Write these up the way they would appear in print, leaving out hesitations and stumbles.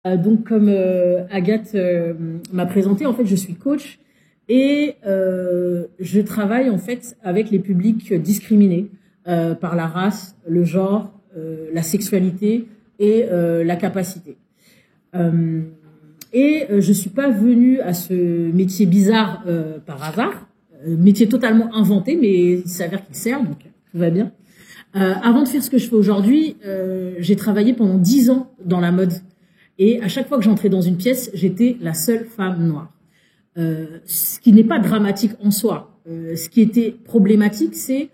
Donc, comme Agathe m'a présenté, en fait, je suis coach et je travaille en fait avec les publics discriminés par la race, le genre, la sexualité et la capacité. Je suis pas venue à ce métier bizarre par hasard, métier totalement inventé, mais il s'avère qu'il sert, donc tout va bien. Avant de faire ce que je fais aujourd'hui, j'ai travaillé pendant 10 ans dans la mode. Et à chaque fois que j'entrais dans une pièce, j'étais la seule femme noire. Ce qui n'est pas dramatique en soi. Ce qui était problématique, c'est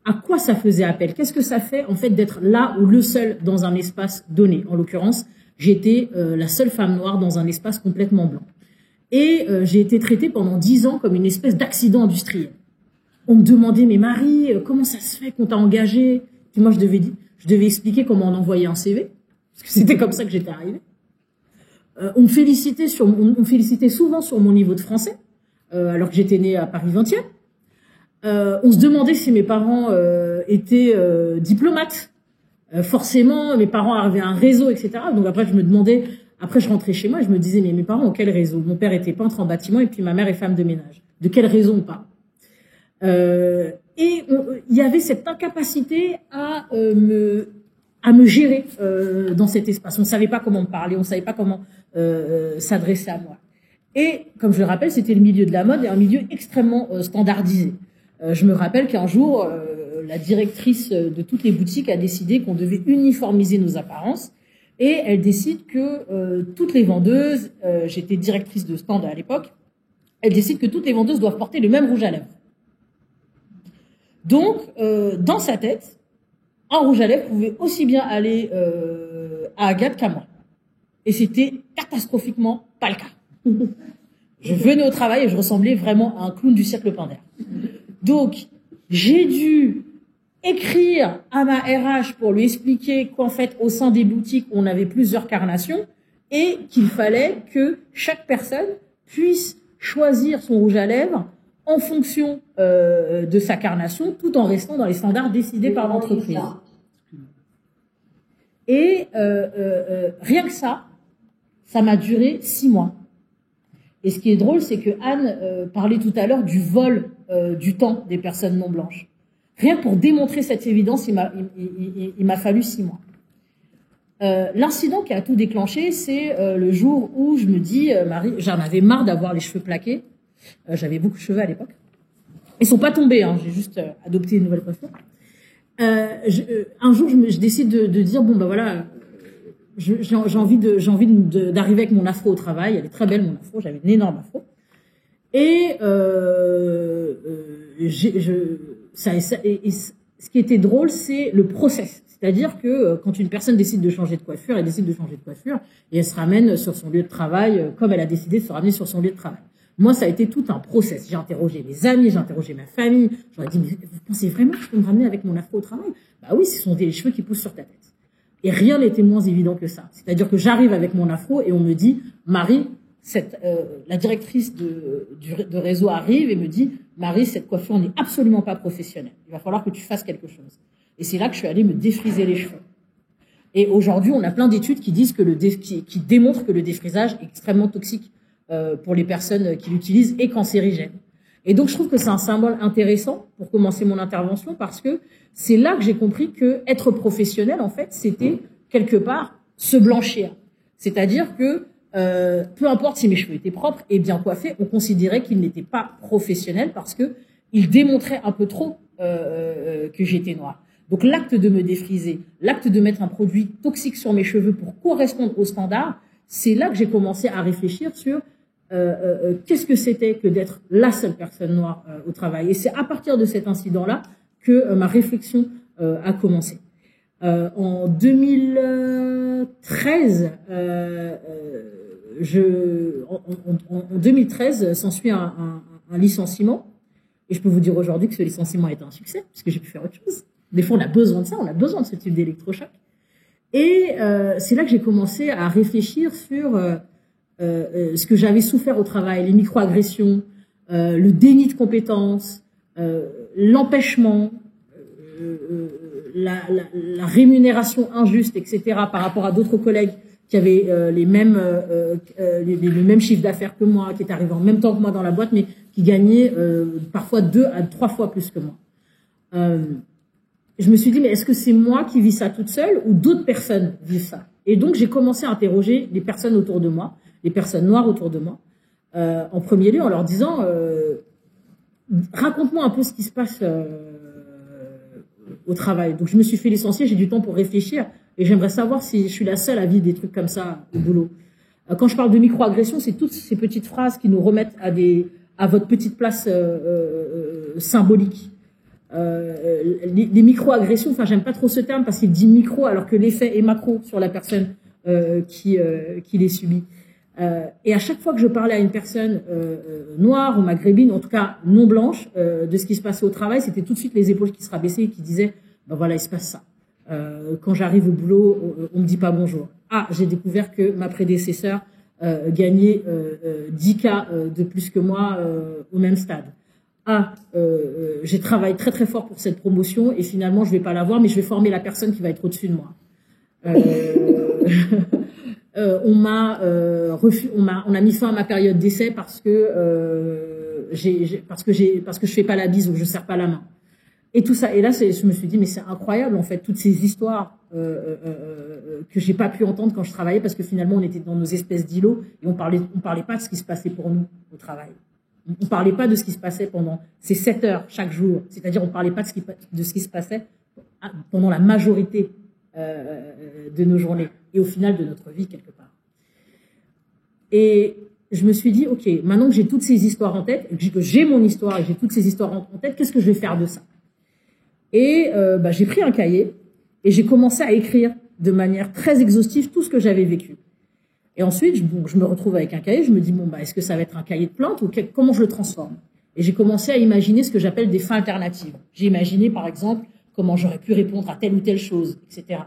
à quoi ça faisait appel. Qu'est-ce que ça fait, en fait, d'être là ou le seul dans un espace donné. En l'occurrence, j'étais la seule femme noire dans un espace complètement blanc. Et j'ai été traitée pendant 10 ans comme une espèce d'accident industriel. On me demandait, mais Marie, comment ça se fait qu'on t'a engagée? Puis moi, je devais expliquer comment on envoyait un CV. Parce que c'était comme ça que j'étais arrivée. On me félicitait souvent sur mon niveau de français, alors que j'étais née à Paris 20e. On se demandait si mes parents étaient diplomates. Forcément, mes parents avaient un réseau, etc. Donc après, je rentrais chez moi et je me disais, mais mes parents ont quel réseau? Mon père était peintre en bâtiment et puis ma mère est femme de ménage. De quel réseau on parle? Il y avait cette incapacité à me gérer dans cet espace. On ne savait pas comment me parler, on ne savait pas comment s'adresser à moi. Et comme je le rappelle, c'était le milieu de la mode et un milieu extrêmement standardisé. Je me rappelle qu'un jour, la directrice de toutes les boutiques a décidé qu'on devait uniformiser nos apparences et elle décide que toutes les vendeuses, j'étais directrice de stand à l'époque, elle décide que toutes les vendeuses doivent porter le même rouge à lèvres. Donc, dans sa tête, un rouge à lèvres pouvait aussi bien aller à Agathe qu'à moi. Et c'était catastrophiquement pas le cas. Je venais au travail et je ressemblais vraiment à un clown du cirque Pinder. Donc, j'ai dû écrire à ma RH pour lui expliquer qu'en fait, au sein des boutiques, on avait plusieurs carnations et qu'il fallait que chaque personne puisse choisir son rouge à lèvres en fonction de sa carnation, tout en restant dans les standards décidés par l'entreprise. Et rien que ça m'a duré 6 mois. Et ce qui est drôle, c'est que Anne parlait tout à l'heure du vol du temps des personnes non blanches. Rien que pour démontrer cette évidence, il m'a fallu 6 mois. L'incident qui a tout déclenché, c'est le jour où je me dis, Marie, j'en avais marre d'avoir les cheveux plaqués. J'avais beaucoup de cheveux à l'époque. Ils sont pas tombés, hein, j'ai juste adopté une nouvelle coiffure. Un jour, je décide de dire, bon, bah voilà, j'ai envie d'arriver avec mon afro au travail. Elle est très belle, mon afro. J'avais une énorme afro. Et ce qui était drôle, c'est le process. C'est-à-dire que quand une personne décide de changer de coiffure, elle décide de changer de coiffure et elle se ramène sur son lieu de travail comme elle a décidé de se ramener sur son lieu de travail. Moi, ça a été tout un process. J'ai interrogé mes amis, j'ai interrogé ma famille. J'aurais dit, mais vous pensez vraiment que je peux me ramener avec mon afro au travail? Bah oui, ce sont des cheveux qui poussent sur ta tête. Et rien n'était moins évident que ça. C'est-à-dire que j'arrive avec mon afro et on me dit, Marie, la directrice de réseau arrive et me dit, Marie, cette coiffure n'est absolument pas professionnelle. Il va falloir que tu fasses quelque chose. Et c'est là que je suis allée me défriser les cheveux. Et aujourd'hui, on a plein d'études qui disent qui démontrent que le défrisage est extrêmement toxique pour les personnes qui l'utilisent et cancérigène. Et donc, je trouve que c'est un symbole intéressant pour commencer mon intervention parce que c'est là que j'ai compris que être professionnel, en fait, c'était quelque part se blanchir. C'est-à-dire que peu importe si mes cheveux étaient propres et bien coiffés, on considérait qu'ils n'étaient pas professionnels parce que ils démontraient un peu trop que j'étais noire. Donc, l'acte de me défriser, l'acte de mettre un produit toxique sur mes cheveux pour correspondre aux standards, c'est là que j'ai commencé à réfléchir sur qu'est-ce que c'était que d'être la seule personne noire au travail. Et c'est à partir de cet incident-là que ma réflexion a commencé. En 2013, en 2013, s'ensuit un licenciement. Et je peux vous dire aujourd'hui que ce licenciement a été un succès, puisque j'ai pu faire autre chose. Des fois, on a besoin de ça, on a besoin de ce type d'électrochoc. Et c'est là que j'ai commencé à réfléchir sur ce que j'avais souffert au travail, les microagressions, le déni de compétences, l'empêchement, la rémunération injuste, etc., par rapport à d'autres collègues qui avait le même chiffre d'affaires que moi, qui est arrivé en même temps que moi dans la boîte, mais qui gagnait parfois 2 à 3 fois plus que moi. Je me suis dit, mais est-ce que c'est moi qui vis ça toute seule ou d'autres personnes vivent ça? Et donc, j'ai commencé à interroger les personnes autour de moi, les personnes noires autour de moi, en premier lieu en leur disant, raconte-moi un peu ce qui se passe au travail. Donc, je me suis fait licencier, j'ai du temps pour réfléchir et j'aimerais savoir si je suis la seule à vivre des trucs comme ça au boulot. Quand je parle de microagression, c'est toutes ces petites phrases qui nous remettent à votre petite place symbolique. Les microagressions, enfin, j'aime pas trop ce terme parce qu'il dit micro alors que l'effet est macro sur la personne qui les subit. Et à chaque fois que je parlais à une personne noire ou maghrébine, en tout cas non blanche, de ce qui se passait au travail, c'était tout de suite les épaules qui se rabaissaient et qui disaient ben voilà, il se passe ça. Quand j'arrive au boulot, on me dit pas bonjour. Ah, j'ai découvert que ma prédécesseur gagnait 10 K de plus que moi au même stade. Ah, j'ai travaillé très très fort pour cette promotion et finalement je vais pas l'avoir, mais je vais former la personne qui va être au-dessus de moi. On a mis fin à ma période d'essai parce que je fais pas la bise ou je serre pas la main. Et tout ça. Et là, je me suis dit, mais c'est incroyable, en fait, toutes ces histoires que j'ai pas pu entendre quand je travaillais parce que finalement, on était dans nos espèces d'îlots et on parlait pas de ce qui se passait pour nous au travail. On parlait pas de ce qui se passait pendant ces 7 heures chaque jour. C'est-à-dire, on parlait pas de ce qui se passait pendant la majorité de nos journées et au final de notre vie quelque part. Et je me suis dit, ok, maintenant que j'ai toutes ces histoires en tête, que j'ai mon histoire et j'ai toutes ces histoires en tête, qu'est-ce que je vais faire de ça? Et j'ai pris un cahier et j'ai commencé à écrire de manière très exhaustive tout ce que j'avais vécu. Et ensuite, je me retrouve avec un cahier, je me dis, est-ce que ça va être un cahier de plainte ou comment je le transforme? Et j'ai commencé à imaginer ce que j'appelle des fins alternatives. J'ai imaginé, par exemple, comment j'aurais pu répondre à telle ou telle chose, etc.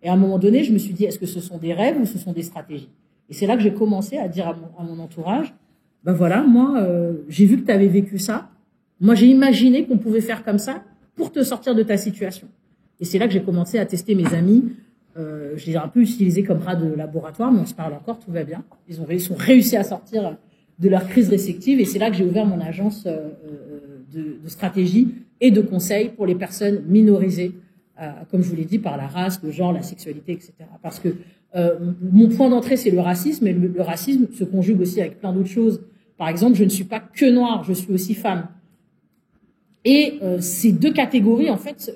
Et à un moment donné, je me suis dit, est-ce que ce sont des rêves ou ce sont des stratégies? Et c'est là que j'ai commencé à dire à mon entourage, ben voilà, moi, j'ai vu que tu avais vécu ça. Moi, j'ai imaginé qu'on pouvait faire comme ça pour te sortir de ta situation. Et c'est là que j'ai commencé à tester mes amis. Je les ai un peu utilisés comme rats de laboratoire, mais on se parle encore, tout va bien. Ils ont réussi à sortir de leur crise réceptive. Et c'est là que j'ai ouvert mon agence de stratégie et de conseils pour les personnes minorisées, comme je vous l'ai dit, par la race, le genre, la sexualité, etc. Parce que mon point d'entrée, c'est le racisme, et le racisme se conjugue aussi avec plein d'autres choses. Par exemple, je ne suis pas que noire, je suis aussi femme. Et ces deux catégories, en fait,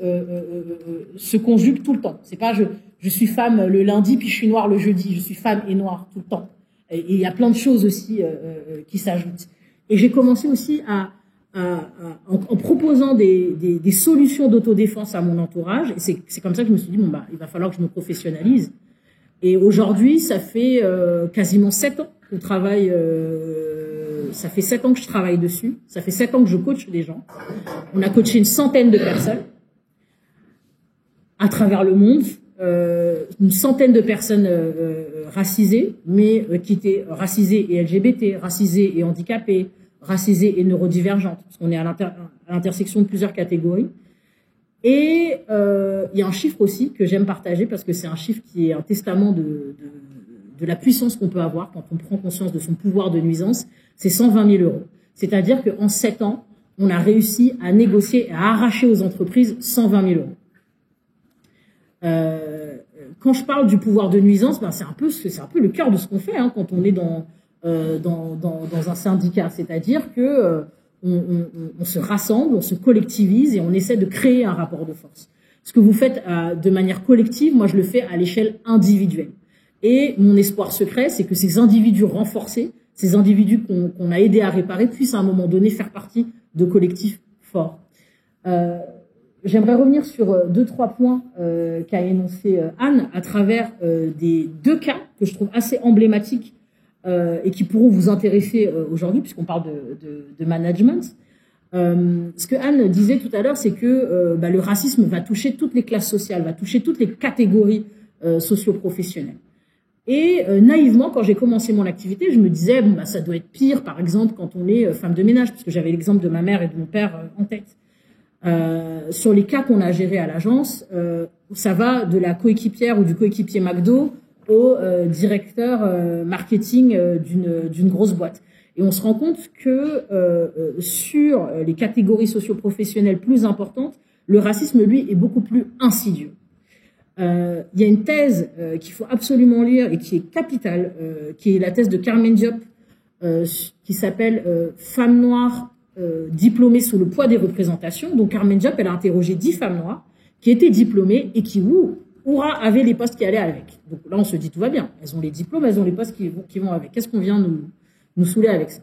se conjuguent tout le temps. C'est pas je suis femme le lundi, puis je suis noire le jeudi. Je suis femme et noire tout le temps. Et il y a plein de choses aussi qui s'ajoutent. Et j'ai commencé aussi en proposant des solutions d'autodéfense à mon entourage. Et c'est comme ça que je me suis dit, il va falloir que je me professionnalise. Et aujourd'hui, ça fait quasiment 7 ans que je travaille. Ça fait 7 ans que je travaille dessus. Ça fait 7 ans que je coach des gens. On a coaché une centaine de personnes à travers le monde. Une centaine de personnes racisées, mais qui étaient racisées et LGBT, racisées et handicapées, racisées et neurodivergentes, parce qu'on est à l'intersection de plusieurs catégories. Et il y a un chiffre aussi que j'aime partager, parce que c'est un chiffre qui est un testament de la puissance qu'on peut avoir quand on prend conscience de son pouvoir de nuisance, c'est 120 000 €. C'est-à-dire qu'en 7 ans, on a réussi à négocier et à arracher aux entreprises 120 000 €. Quand je parle du pouvoir de nuisance, c'est un peu le cœur de ce qu'on fait quand on est dans un syndicat. C'est-à-dire que on se rassemble, on se collectivise et on essaie de créer un rapport de force. Ce que vous faites de manière collective, moi je le fais à l'échelle individuelle. Et mon espoir secret, c'est que ces individus renforcés, ces individus qu'on a aidés à réparer, puissent à un moment donné faire partie de collectifs forts. J'aimerais revenir sur 2-3 points qu'a énoncé Anne à travers des 2 cas que je trouve assez emblématiques et qui pourront vous intéresser aujourd'hui puisqu'on parle de management. Ce que Anne disait tout à l'heure, c'est que le racisme va toucher toutes les classes sociales, va toucher toutes les catégories socio-professionnelles. Et naïvement, quand j'ai commencé mon activité, je me disais ça doit être pire, par exemple, quand on est femme de ménage, puisque j'avais l'exemple de ma mère et de mon père en tête. Sur les cas qu'on a gérés à l'agence, ça va de la coéquipière ou du coéquipier McDo au directeur marketing d'une grosse boîte. Et on se rend compte que sur les catégories socio-professionnelles plus importantes, le racisme, lui, est beaucoup plus insidieux. Il y a une thèse qu'il faut absolument lire et qui est capitale, qui est la thèse de Carmen Diop, qui s'appelle Femmes noires diplômées sous le poids des représentations. Donc Carmen Diop, elle a interrogé 10 femmes noires qui étaient diplômées et qui, avaient les postes qui allaient avec. Donc là, on se dit tout va bien. Elles ont les diplômes, elles ont les postes qui vont avec. Qu'est-ce qu'on vient nous saouler avec ça?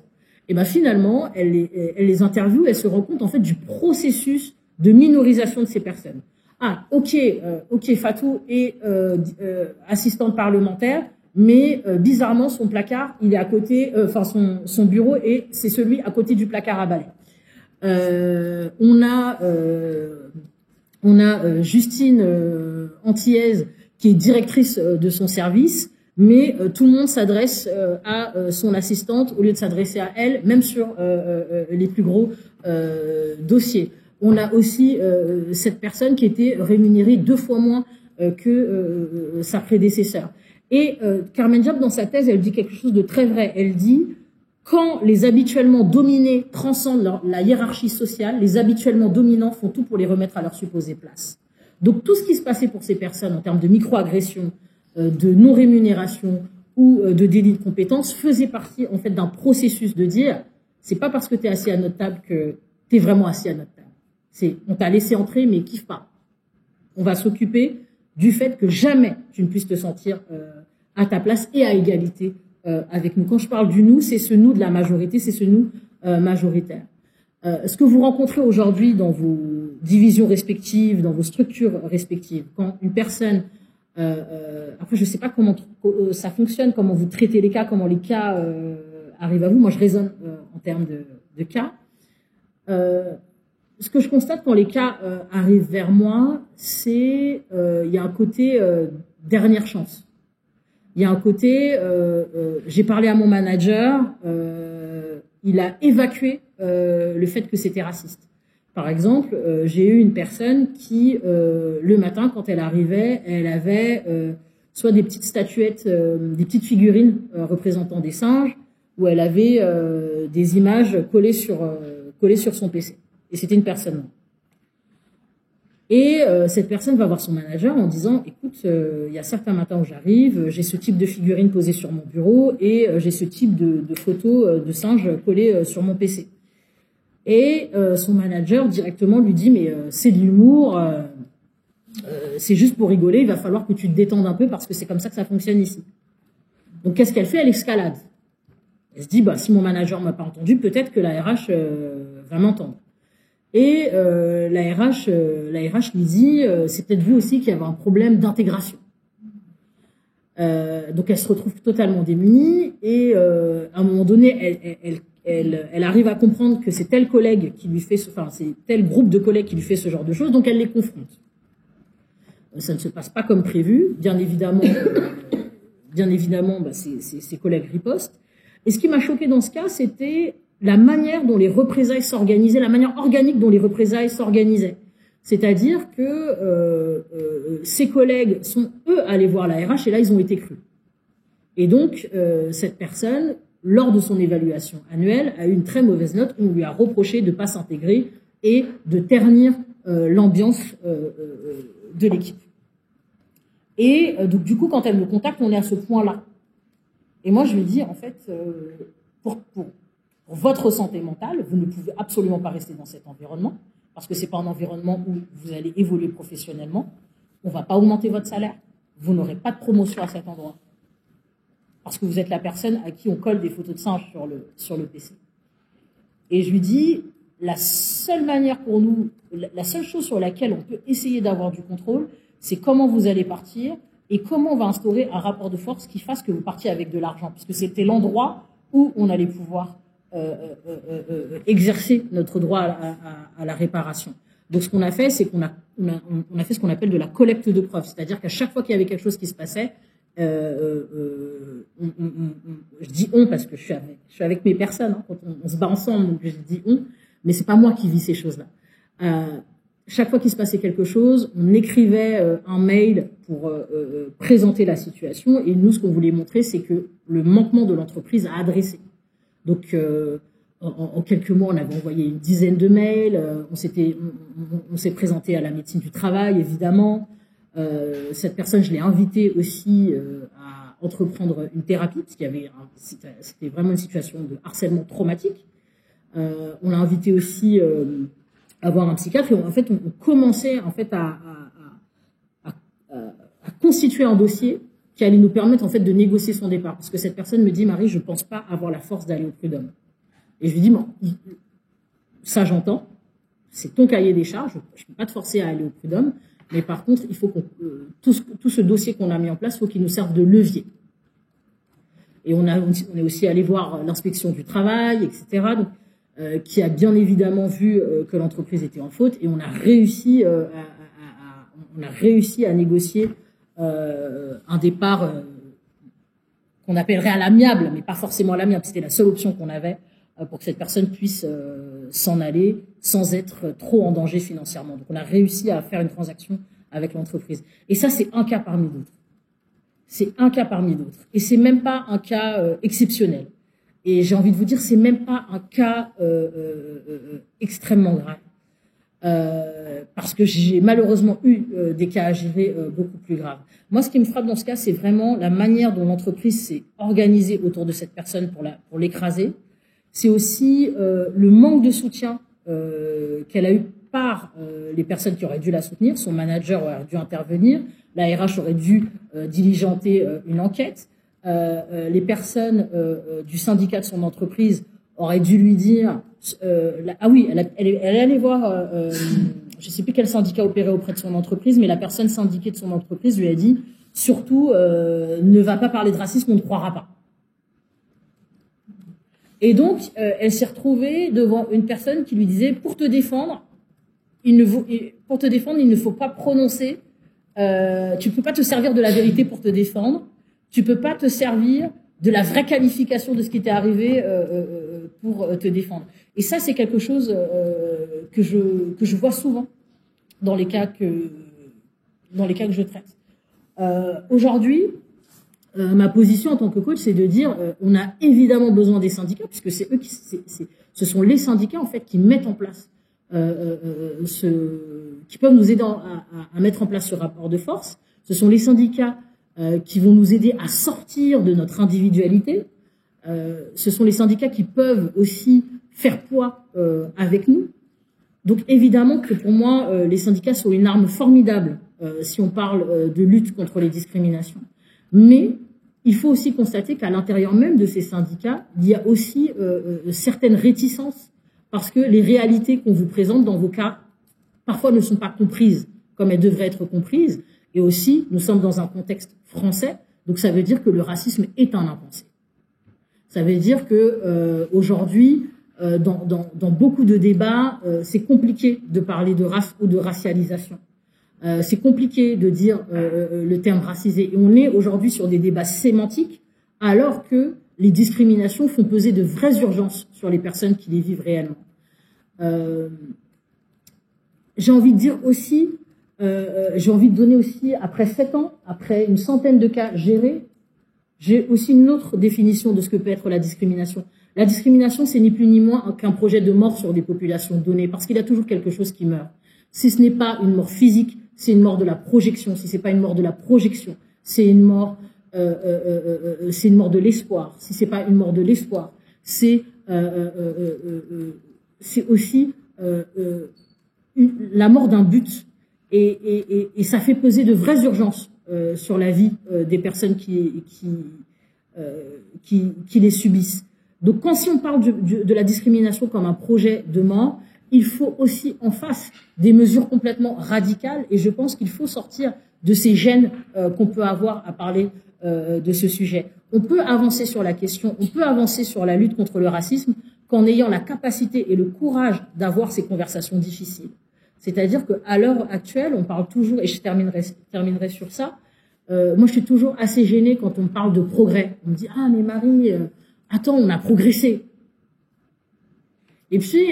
Et ben finalement, elle les interviewe, elle se rend compte en fait du processus de minorisation de ces personnes. Ah, ok, Fatou est assistante parlementaire, mais bizarrement son placard, il est à côté, son bureau et c'est celui à côté du placard à balai. On a Justine Antillaise qui est directrice de son service, mais tout le monde s'adresse à son assistante au lieu de s'adresser à elle, même sur les plus gros dossiers. On a aussi cette personne qui était rémunérée 2 fois moins que sa prédécesseur. Et Carmen Diop, dans sa thèse, elle dit quelque chose de très vrai. Elle dit, quand les habituellement dominés transcendent la hiérarchie sociale, les habituellement dominants font tout pour les remettre à leur supposée place. Donc tout ce qui se passait pour ces personnes en termes de micro-agression, de non-rémunération ou de délit de compétence faisait partie en fait d'un processus de dire, c'est pas parce que tu es assis à notre table que tu es vraiment assis à notre table. On t'a laissé entrer, mais kiffe pas. On va s'occuper du fait que jamais tu ne puisses te sentir à ta place et à égalité avec nous. Quand je parle du nous, c'est ce nous de la majorité, c'est ce nous majoritaire. Ce que vous rencontrez aujourd'hui dans vos divisions respectives, dans vos structures respectives, quand une personne, après je sais pas comment ça fonctionne, comment vous traitez les cas, comment les cas arrivent à vous. Moi, je raisonne en termes de cas. Ce que je constate quand les cas arrivent vers moi, c'est il y a un côté dernière chance. Il y a un côté, j'ai parlé à mon manager, il a évacué le fait que c'était raciste. Par exemple, j'ai eu une personne qui, le matin, quand elle arrivait, elle avait soit des petites statuettes, des petites figurines représentant des singes, ou elle avait des images collées sur son PC. Et c'était une personne noire. Et cette personne va voir son manager en disant, écoute, il y a certains matins où j'arrive, j'ai ce type de figurine posée sur mon bureau et j'ai ce type de photos de singes collées sur mon PC. Et son manager directement lui dit, mais c'est de l'humour, c'est juste pour rigoler, il va falloir que tu te détendes un peu parce que c'est comme ça que ça fonctionne ici. Donc qu'est-ce qu'elle fait? Elle escalade. Elle se dit, bah si mon manager m'a pas entendu, peut-être que la RH va m'entendre. Et la RH lui dit, c'est peut-être vous aussi qui avez un problème d'intégration. Donc elle se retrouve totalement démunie et à un moment donné, elle arrive à comprendre que c'est tel collègue qui lui fait, c'est tel groupe de collègues qui lui fait ce genre de choses, donc elle les confronte. Ça ne se passe pas comme prévu, bien évidemment, ses collègues ripostent. Et ce qui m'a choqué dans ce cas, c'était la manière dont les représailles s'organisaient, la manière organique dont les représailles s'organisaient. C'est-à-dire que ses collègues sont, eux, allés voir la RH et là, ils ont été crus. Et donc, cette personne, lors de son évaluation annuelle, a eu une très mauvaise note. On lui a reproché de ne pas s'intégrer et de ternir l'ambiance de l'équipe. Et donc, du coup, quand elle me contacte, on est à ce point-là. Et moi, je lui dis, en fait, pour votre santé mentale, vous ne pouvez absolument pas rester dans cet environnement, parce que c'est pas un environnement où vous allez évoluer professionnellement. On va pas augmenter votre salaire. Vous n'aurez pas de promotion à cet endroit. Parce que vous êtes la personne à qui on colle des photos de singes sur le PC. Et je lui dis, la seule manière pour nous, la seule chose sur laquelle on peut essayer d'avoir du contrôle, c'est comment vous allez partir et comment on va instaurer un rapport de force qui fasse que vous partiez avec de l'argent. Puisque c'était l'endroit où on allait pouvoir exercer notre droit à la réparation. Donc ce qu'on a fait, c'est qu'on a fait ce qu'on appelle de la collecte de preuves. C'est-à-dire qu'à chaque fois qu'il y avait quelque chose qui se passait, je dis on parce que je suis avec mes personnes, hein, quand on se bat ensemble, donc je dis on, mais c'est pas moi qui vis ces choses-là. chaque fois qu'il se passait quelque chose, on écrivait un mail pour présenter la situation. Et nous, ce qu'on voulait montrer, c'est que le manquement de l'entreprise a adressé. Donc, en quelques mois, on avait envoyé une dizaine de mails. On s'est présenté à la médecine du travail, évidemment. Cette personne, je l'ai invitée aussi à entreprendre une thérapie, parce qu'il y avait c'était vraiment une situation de harcèlement traumatique. On l'a invitée aussi à voir un psychiatre. Et en fait, on commençait en fait à constituer un dossier qui allait nous permettre en fait de négocier son départ. Parce que cette personne me dit, Marie, je pense pas avoir la force d'aller au prud'homme. Et je lui dis, bon, ça j'entends, c'est ton cahier des charges, je peux pas te forcer à aller au prud'homme, mais par contre, il faut qu'on tout ce dossier qu'on a mis en place, il faut qu'il nous serve de levier. Et on est aussi allé voir l'inspection du travail, etc., donc, qui a bien évidemment vu que l'entreprise était en faute, et on a réussi à négocier un départ qu'on appellerait à l'amiable, mais pas forcément à l'amiable. C'était la seule option qu'on avait pour que cette personne puisse s'en aller sans être trop en danger financièrement. Donc on a réussi à faire une transaction avec l'entreprise. Et ça, c'est un cas parmi d'autres. C'est un cas parmi d'autres. Et c'est même pas un cas exceptionnel. Et j'ai envie de vous dire, c'est même pas un cas extrêmement grave. Parce que j'ai malheureusement eu des cas à gérer beaucoup plus graves. Moi, ce qui me frappe dans ce cas, c'est vraiment la manière dont l'entreprise s'est organisée autour de cette personne pour l'écraser. C'est aussi le manque de soutien qu'elle a eu par les personnes qui auraient dû la soutenir. Son manager aurait dû intervenir. La RH aurait dû diligenter une enquête. Les personnes du syndicat de son entreprise auraient dû lui dire ah oui, elle allait voir je ne sais plus quel syndicat opérait auprès de son entreprise, mais la personne syndiquée de son entreprise lui a dit surtout ne va pas parler de racisme, on ne croira pas. Et donc elle s'est retrouvée devant une personne qui lui disait pour te défendre il ne faut pas prononcer tu peux pas te servir de la vérité pour te défendre, tu peux pas te servir de la vraie qualification de ce qui t'est arrivé pour te défendre. Et ça, c'est quelque chose que je vois souvent dans les cas que je traite. Aujourd'hui, ma position en tant que coach, c'est de dire on a évidemment besoin des syndicats, puisque c'est eux ce sont les syndicats en fait qui mettent en place qui peuvent nous aider à mettre en place ce rapport de force. Ce sont les syndicats qui vont nous aider à sortir de notre individualité. Ce sont les syndicats qui peuvent aussi faire poids avec nous. Donc évidemment que pour moi, les syndicats sont une arme formidable si on parle de lutte contre les discriminations. Mais il faut aussi constater qu'à l'intérieur même de ces syndicats, il y a aussi certaines réticences parce que les réalités qu'on vous présente dans vos cas, parfois ne sont pas comprises comme elles devraient être comprises. Et aussi, nous sommes dans un contexte français, donc ça veut dire que le racisme est un impensé. Ça veut dire que aujourd'hui, dans beaucoup de débats, c'est compliqué de parler de race ou de racialisation. C'est compliqué de dire le terme racisé. Et on est aujourd'hui sur des débats sémantiques, alors que les discriminations font peser de vraies urgences sur les personnes qui les vivent réellement. J'ai envie de dire aussi, j'ai envie de donner aussi, après 7 ans, après une centaine de cas gérés, j'ai aussi une autre définition de ce que peut être la discrimination. La discrimination, c'est ni plus ni moins qu'un projet de mort sur des populations données, parce qu'il y a toujours quelque chose qui meurt. Si ce n'est pas une mort physique, c'est une mort de la projection. Si c'est pas une mort de la projection, c'est une mort de l'espoir. Si c'est pas une mort de l'espoir, c'est aussi la mort d'un but. Et ça fait peser de vraies urgences sur la vie des personnes qui les subissent. Donc, quand si on parle de la discrimination comme un projet de mort, il faut aussi en face des mesures complètement radicales. Et je pense qu'il faut sortir de ces gènes qu'on peut avoir à parler de ce sujet. On peut avancer sur la question, on peut avancer sur la lutte contre le racisme qu'en ayant la capacité et le courage d'avoir ces conversations difficiles. C'est-à-dire qu'à l'heure actuelle, on parle toujours, et je terminerai sur ça, moi je suis toujours assez gênée quand on parle de progrès. On me dit « Ah mais Marie, attends, on a progressé ». Et puis,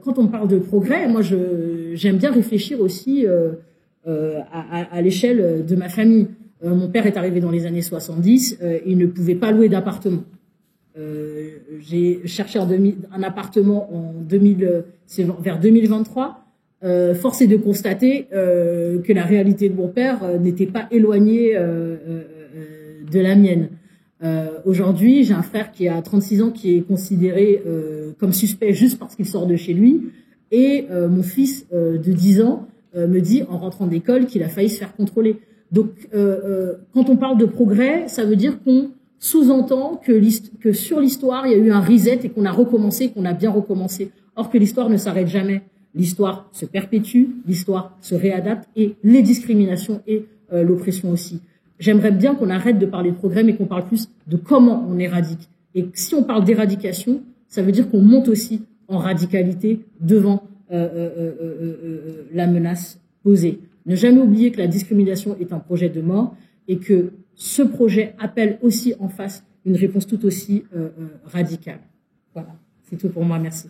quand on parle de progrès, moi, j'aime bien réfléchir aussi à l'échelle de ma famille. Mon père est arrivé dans les années 70, il ne pouvait pas louer d'appartement. J'ai cherché un appartement c'est vers 2023. Force est de constater que la réalité de mon père n'était pas éloignée de la mienne. Aujourd'hui, j'ai un frère qui a 36 ans qui est considéré comme suspect juste parce qu'il sort de chez lui. Et mon fils de 10 ans me dit en rentrant d'école qu'il a failli se faire contrôler. Donc, quand on parle de progrès, ça veut dire qu'on sous-entend que sur l'histoire, il y a eu un reset et qu'on a recommencé, qu'on a bien recommencé. Or que l'histoire ne s'arrête jamais. L'histoire se perpétue, l'histoire se réadapte et les discriminations et l'oppression aussi. J'aimerais bien qu'on arrête de parler de progrès, mais qu'on parle plus de comment on éradique. Et si on parle d'éradication, ça veut dire qu'on monte aussi en radicalité devant la menace posée. Ne jamais oublier que la discrimination est un projet de mort et que ce projet appelle aussi en face une réponse tout aussi radicale. Voilà, c'est tout pour moi. Merci.